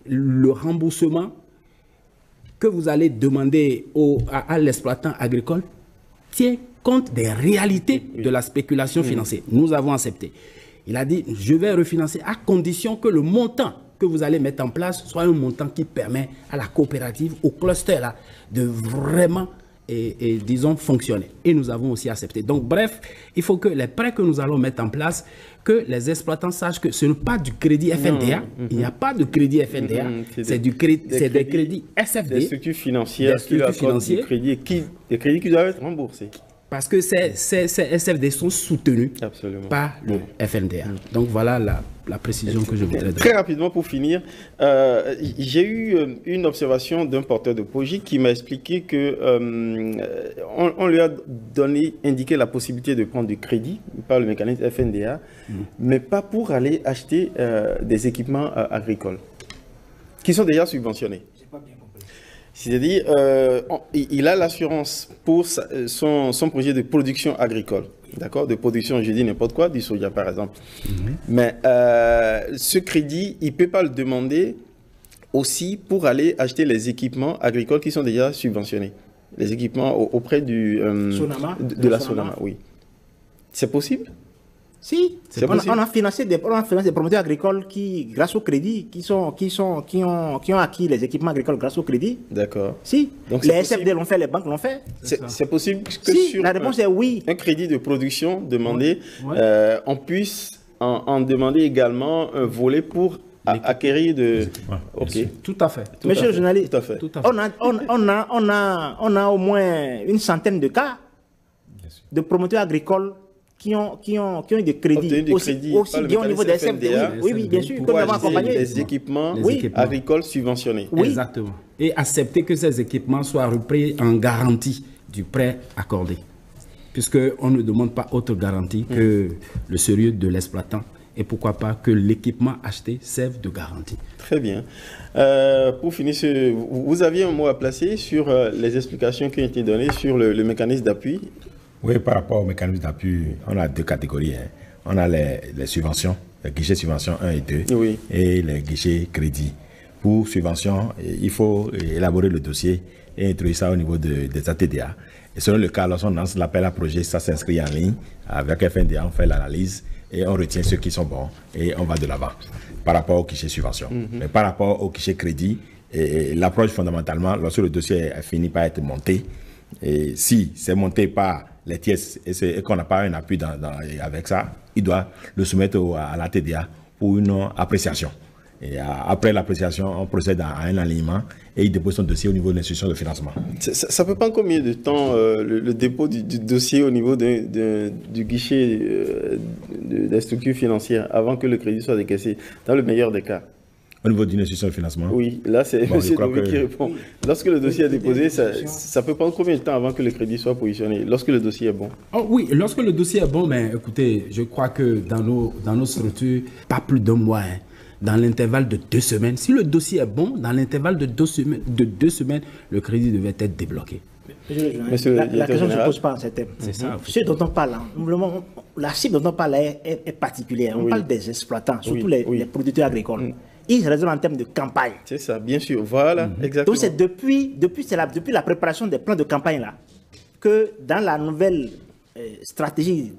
le remboursement que vous allez demander à l'exploitant agricole tient compte des réalités de la spéculation financière. Nous avons accepté. Il a dit, je vais refinancer à condition que le montant que vous allez mettre en place soit un montant qui permet à la coopérative, au cluster là, de vraiment disons, fonctionner. Et nous avons aussi accepté. Donc, bref, il faut que les prêts que nous allons mettre en place, que les exploitants sachent que ce n'est pas du crédit FNDA. Il n'y a pas de crédit FNDA. C'est des crédits SFD. Des structures financières qui leur accordent des crédits qui doivent être remboursés. Parce que ces SFD sont soutenus par le FNDA. Donc voilà la précision que je voudrais donner. Très rapidement pour finir, j'ai eu une observation d'un porteur de projet qui m'a expliqué que on lui a indiqué la possibilité de prendre du crédit par le mécanisme FNDA, mais pas pour aller acheter des équipements agricoles qui sont déjà subventionnés. C'est-à-dire, il a l'assurance pour son projet de production agricole, d'accord, de production, je dis n'importe quoi, du soja par exemple. Mais ce crédit, il ne peut pas le demander aussi pour aller acheter les équipements agricoles qui sont déjà subventionnés. Les équipements auprès de la Sonama, oui. C'est possible? Si, on a financé des promoteurs agricoles qui, grâce au crédit, qui ont acquis les équipements agricoles grâce au crédit. D'accord. Si, donc les SFD l'ont fait, les banques l'ont fait. C'est possible que si, sur la réponse est oui. Un crédit de production demandé, on puisse en demander également un volet pour acquérir de... Ok. Tout à fait. Monsieur le journaliste, tout à fait. on a au moins une centaine de cas de promoteurs agricoles qui ont eu des crédits aussi bien au niveau des SFD, oui, bien sûr, que nous avons accompagné. Les équipements agricoles subventionnés. Oui. Exactement. Et accepter que ces équipements soient repris en garantie du prêt accordé. Puisqu'on ne demande pas autre garantie que le sérieux de l'exploitant. Et pourquoi pas que l'équipement acheté serve de garantie. Très bien. Pour finir, vous aviez un mot à placer sur les explications qui ont été données sur le mécanisme d'appui. Oui, par rapport au mécanisme d'appui, on a deux catégories. On a les subventions, les guichets subventions 1 et 2, et les guichets crédit. Pour subvention, il faut élaborer le dossier et introduire ça au niveau des ATDA. Et selon le cas, lorsqu'on lance l'appel à projet, ça s'inscrit en ligne. Avec FNDA, on fait l'analyse et on retient ceux qui sont bons et on va de l'avant par rapport au guichet subvention. Mais par rapport au guichet crédit, l'approche fondamentalement, lorsque le dossier finit par être monté, et si c'est monté par les tiers et qu'on n'a pas un appui avec ça, il doit le soumettre à la TDA pour une appréciation. Et après l'appréciation, on procède à un alignement et il dépose son dossier au niveau de l'institution de financement. Ça peut prendre combien de temps le dépôt du dossier au niveau du guichet des structures financières avant que le crédit soit décaissé, dans le meilleur des cas? Au niveau d'une institution de financement? Oui, là c'est M. Domi qui répond. Lorsque le dossier est déposé, ça peut prendre combien de temps avant que le crédit soit positionné? Lorsque le dossier est bon? Oh, oui, lorsque le dossier est bon, mais écoutez, je crois que dans nos structures, pas plus d'un mois, dans l'intervalle de 2 semaines. Si le dossier est bon, dans l'intervalle de 2 semaines, le crédit devait être débloqué. La question ne se pose pas en ces termes. C'est ça. Ce dont on parle, la cible dont on parle est particulière. On parle des exploitants, surtout les producteurs agricoles. Ils raisonnent en termes de campagne. C'est ça, bien sûr. Voilà, exactement. Donc c'est depuis la préparation des plans de campagne là, que dans la nouvelle stratégie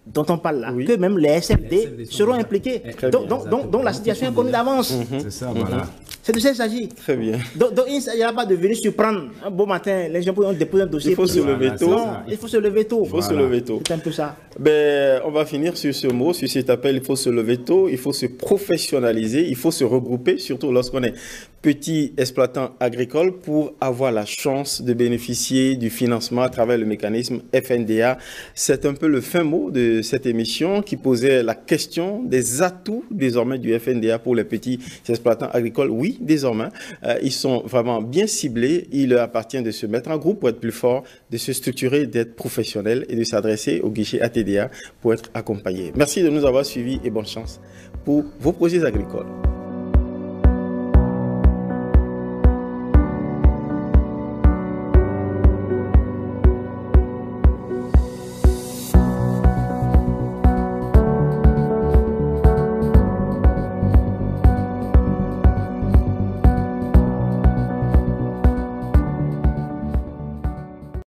dont on parle là, que même les SFD seront impliqués. Donc la situation est connue d'avance. C'est ça, voilà. C'est de ça qu'il s'agit. Très bien. Donc il ne s'agira pas de venir surprendre un beau matin, les gens ont déposé un dossier. Il faut se lever tôt. Non, il faut se lever tôt. Il faut se lever tôt. C'est un peu ça. Ben, on va finir sur ce mot, sur cet appel. Il faut se lever tôt, il faut se professionnaliser, il faut se regrouper, surtout lorsqu'on est petit exploitant agricole, pour avoir la chance de bénéficier du financement à travers le mécanisme FNDA. C'est un peu le fin mot de cette émission qui posait la question des atouts désormais du FNDA pour les petits exploitants agricoles. Oui, désormais, ils sont vraiment bien ciblés. Il leur appartient de se mettre en groupe pour être plus fort, de se structurer, d'être professionnel et de s'adresser au guichet ATDA pour être accompagné. Merci de nous avoir suivis et bonne chance pour vos projets agricoles.